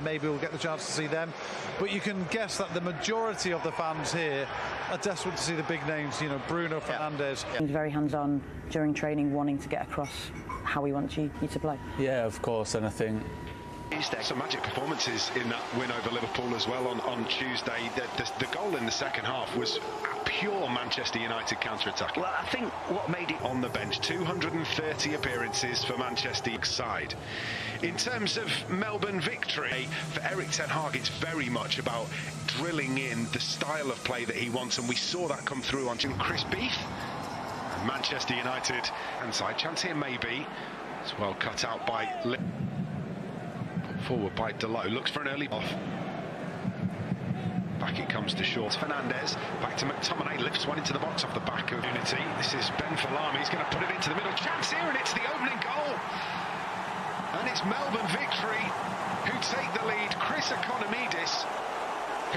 Maybe we'll get the chance to see them, but you can guess that the majority of the fans here are desperate to see the big names, you know, Bruno Fernandes. He was very hands-on during training, wanting to get across how he wants you to play. Yeah, of course, and I think some magic performances in that win over Liverpool as well on Tuesday. The goal in the second half was pure Manchester United counter-attack. Well, I think what made it on the bench, 230 appearances for Manchester side. In terms of Melbourne victory, for Erik ten Hag, it's very much about drilling in the style of play that he wants, and we saw that come through on Chris Beath. Manchester United, and side chance here maybe. It's well cut out by forward by Dalot, looks for an early off. Back it comes to short. Fernandes, back to McTominay, lifts one into the box off the back of Unity. This is Ben Falami, he's going to put it into the middle. Chance here, and it's the opening goal. And it's Melbourne victory who take the lead. Chris Economidis,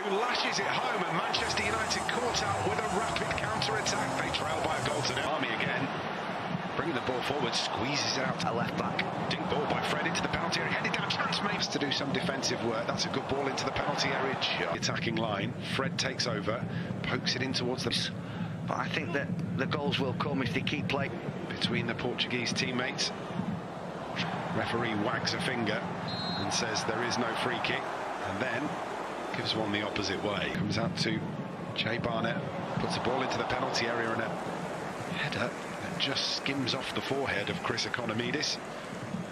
who lashes it home, and Manchester United caught out with a rapid counter-attack. They trail by a goal to the Army again. Bringing the ball forward, squeezes it out to left back. Dink ball by Fred into the penalty area, headed down, chance maybe to do some defensive work. That's a good ball into the penalty area. Attacking line, Fred takes over, pokes it in towards the... But I think that the goals will come if they keep playing. Between the Portuguese teammates, referee wags a finger and says there is no free kick, and then gives one the opposite way. Comes out to Jay Barnett, puts the ball into the penalty area, and a header that just skims off the forehead of Chris Economidis.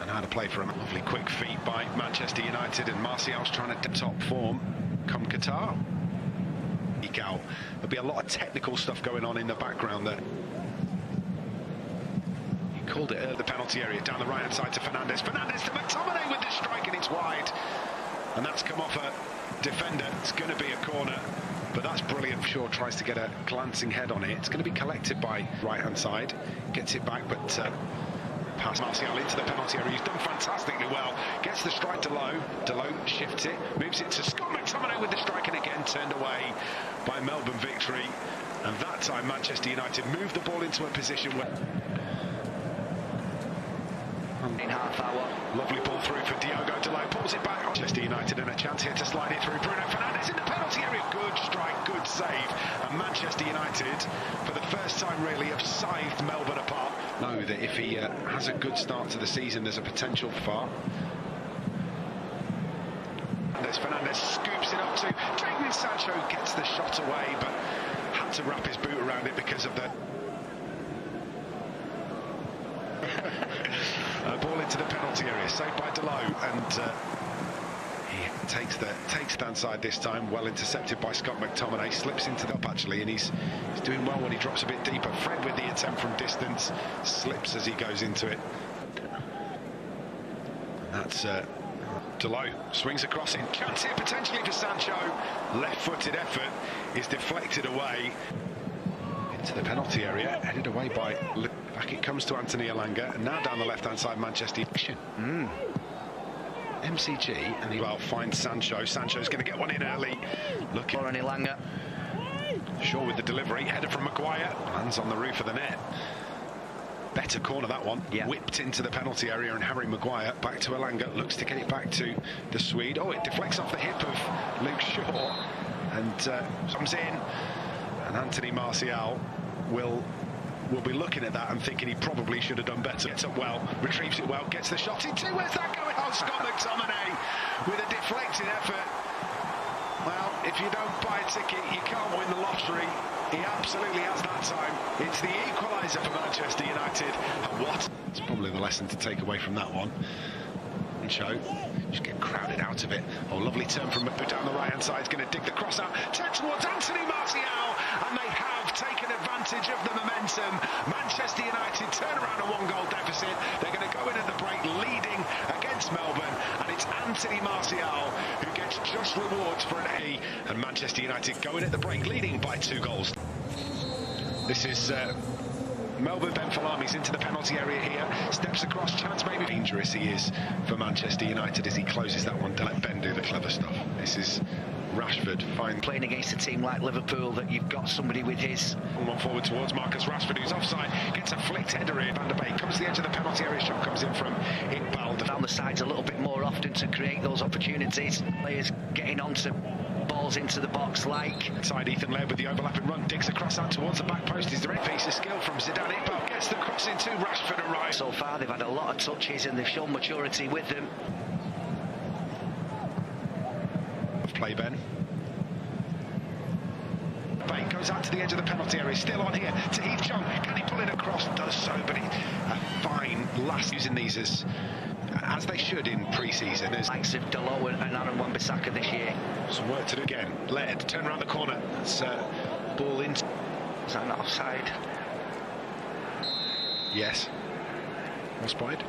And how to play for a lovely quick feet by Manchester United, and Martial's trying to top form come Qatar. There'll be a lot of technical stuff going on in the background there. He called it early, the penalty area, down the right hand side to Fernandes. Fernandes to McTominay with the strike, and it's wide. And that's come off a defender. It's going to be a corner, but that's brilliant. Shaw tries to get a glancing head on it. It's going to be collected by right hand side. Gets it back, but pass Martial into the penalty area. He's done fantastically well. Gets the strike to Lowe. Dalot shifts it, moves it to Scott McTominay with the strike, and again turned away by Melbourne victory. And that time Manchester United moved the ball into a position where... In half hour. Lovely ball through for Diogo Dalot. Pulls it back. Manchester United, and a chance here to slide it through. Bruno Fernandes in the penalty area. Good strike, good save. And Manchester United, for the first time really, have scythed Melbourne apart. Know that if he has a good start to the season, there's a potential for... Fernandes scoops it up to Jadon Sancho, gets the shot away, but had to wrap his boot around it because of the... ball into the penalty area, saved by Dalot, and he takes the stand side this time, well intercepted by Scott McTominay, slips into the up actually, and he's doing well when he drops a bit deeper. Fred with the attempt from distance, slips as he goes into it. And that's Dalot swings across in, chance here potentially for Sancho. Left-footed effort is deflected away into the penalty area, headed away by... Back it comes to Anthony Elanga, and now down the left-hand side, Manchester. MCG, and he well finds Sancho. Sancho's going to get one in early. Looking for Elanga. Shaw with the delivery, header from Maguire, lands on the roof of the net. Better corner that one, whipped into the penalty area, and Harry Maguire back to Elanga, looks to get it back to the Swede. Oh, it deflects off the hip of Luke Shaw, and comes in, and Anthony Martial will be looking at that and thinking he probably should have done better. Gets up well, retrieves it well, gets the shot into. Where's that going? Oh, Scott McTominay with a deflected effort. Well, if you don't buy a ticket, you can't win the lottery. He absolutely has that time. It's the equaliser for Manchester United. And what? It's probably the lesson to take away from that one. Show, just get crowded out of it. Oh, lovely turn from Mbappe down the right hand side. He's going to dig the cross out, turn towards Anthony Martial, and they have taken advantage of the momentum. Manchester United turn around a one-goal deficit. They're going to go in at the break leading against Melbourne, and it's Anthony Martial who gets just rewards for an A, and Manchester United go in at the break leading by 2 goals. This is Melbourne. Ben Falami's into the penalty area here, steps across, chance maybe. Dangerous he is for Manchester United as he closes that one. Don't let Ben do the clever stuff. This is Rashford finds Playing against a team like Liverpool, that you've got somebody with his... one forward towards Marcus Rashford, who's offside, gets a flicked header here. Van der Beek comes to the edge of the penalty area, shot comes in from Iqbal. Down the sides a little bit more often to create those opportunities. Players getting onto balls into the box like... Inside Ethan Laird with the overlapping run, digs across out towards the back post. Is there a piece of skill from Zidane Iqbal, gets the cross into Rashford arrives. So far they've had a lot of touches and they've shown maturity with them. Play Ben. Bate goes out to the edge of the penalty area, still on here to Heath Chung. Can he pull it across? Does so, but it's a fine last using these as they should in pre-season. There's Likes of Dalot and Aaron Wan-Bissaka this year. some work to do again. Laird, turn around the corner. That's ball in. Is that not offside? Yes. Well spotted.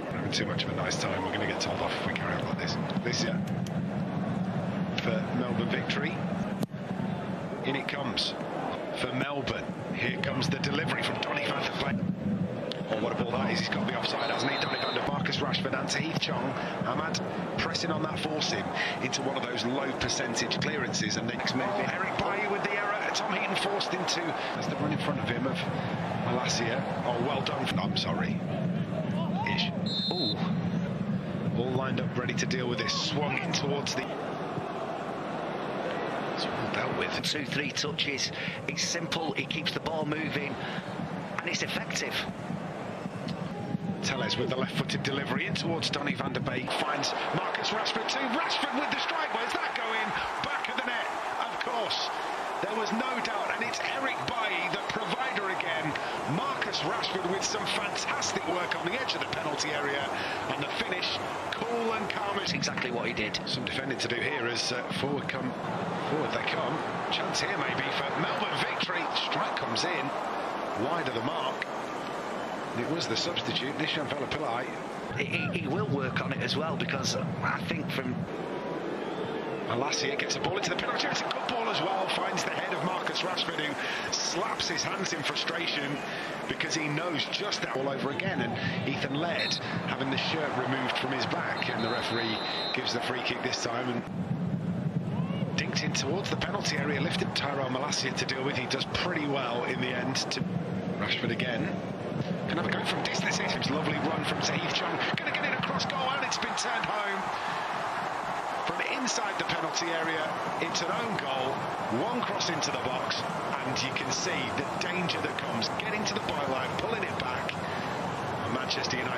We're having too much of a nice time. We're going to get told off if we carry on like this. This year for Melbourne victory. In it comes for Melbourne. Here comes the delivery from Donny van der Beek. Oh, what a ball that is. He's got the offside, hasn't he? Donny van der Beek, Marcus Rashford and to Heath Chung. Ahmad pressing on that, force him into one of those low percentage clearances. And next move, Eric Bailly with the error. Tom Heaton forced into as the run in front of him of Malacia. Oh, well done. I'm sorry. Ish. Ooh. All lined up, ready to deal with this. Swung in towards the... It's all dealt with. 2-3 touches. It's simple. It keeps the ball moving, and it's effective. Telles with the left-footed delivery in towards Donny van der Beek. Finds Marcus Rashford too. Rashford with the strike. Where's that going? Back of the net. Of course. There was no doubt, and it's Eric Bailly, the provider again. Marcus Rashford with some fantastic work on the edge of the penalty area, and the finish, cool and calm. That's exactly what he did. Some defending to do here as forward they come. Chance here maybe for Melbourne victory. Strike comes in, wide of the mark. It was the substitute, Nishan Velapillai. He will work on it as well, because I think from... Malacia gets a ball into the penalty area. It's a good ball as well. Finds the head of Marcus Rashford, who slaps his hands in frustration because he knows just that all over again. And Ethan Laird having the shirt removed from his back, and the referee gives the free kick this time and dinked in towards the penalty area. Lifted Tyrone Malacia to deal with. He does pretty well in the end. To Rashford again. Can have a go from distance. It's a lovely run from Heath Chung. Going to get it across goal, and it's been turned home. From inside the penalty area, it's an own goal, one cross into the box, and you can see the danger that comes getting to the byline, pulling it back, and Manchester United